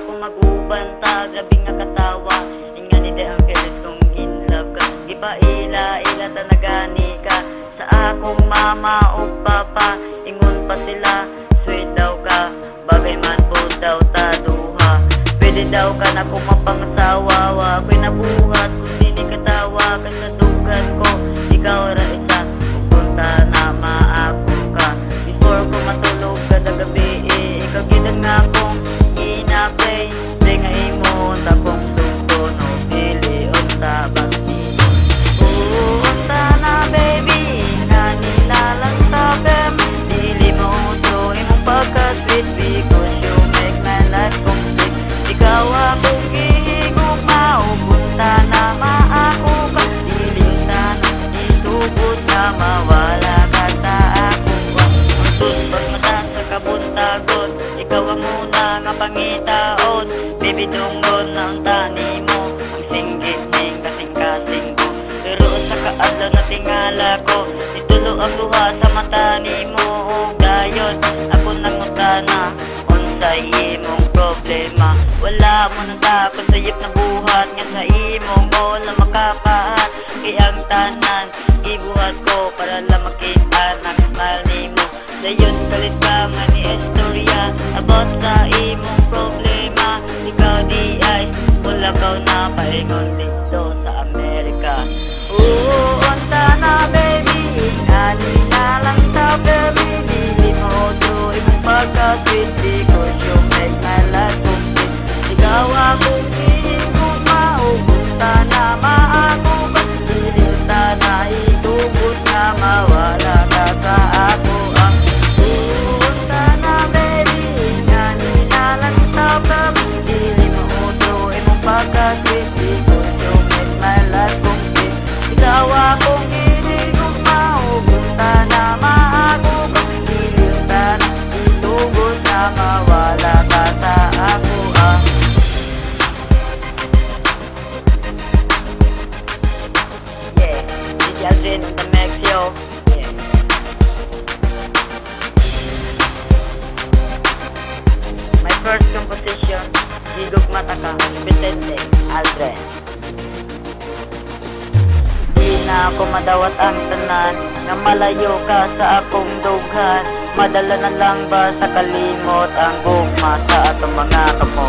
akong mag-ubanta, grabe nga katawa. Inga ni ang kilit kong ginlove ka. Ipaila-ila tanagani ka sa akong mama o papa. Ingon pa sila, sweet daw ka, bagay man po daw taduha. Pwede daw ka na kumapangsawa, ako'y nabuhat kung dili katawa. Kasadugan ko, ikaw ra isa, pupunta na maako ka. Before ko matulog kada gabi, ikaw ginag nga kong ina-play. Play nga imo, takong sugto, no pili, unta bakito. Unta na baby, kanina lang tabem. Dili mo utro, imong pagka-sweet, because you make my life complete. Ikaw akong gihigugma, punta na maako ka. Diling sana, itubot na mawala ka sa ako. Pag mata sa kabuntagon, ikaw ang muna nga pangitaon. Baby tunggon na ang tani mo, ang singgit ning kasing-kasing ko. Pero sa kaadlaw na tingala ko, itulo ang luha sa mata ni mo. Dayon, ako nangutana, unsay imong problema. Wala mo nang takot sa iyip na buhat, nga sa imong bola makapaat. Kaya ang tanan, ibuhat ko para lang makita ng smile ni mo. Dayon kalit ka nga ni istorya about sa imong problema. Ikaw di ay ulagaw na paingon dito sa Amerika. Unta na baby, kanina lang sa baby. Dili mo to imong pagka-sweet, because you make my life complete. Ikaw akong hinigugma, punta na maako ka. Dili na itubot na mawala ka sa ako. Unta na baby, kanina lang sa baby. Dili mo to imong pagka-sweet, because you make my life complete. Ikaw akong hinigugma, punta na maako ka. Dili na itubot na mawala ka sa ako. Yeah, DJ Aldrin on the mix, yo. Yeah. My first composition, Gigugma Taka, Petente, Aldrin. Di na ako madawat ang tanan, na malayo ka sa akong dughan. Madala na lang ba sa kalimot ang gugma sa atong mga kamo?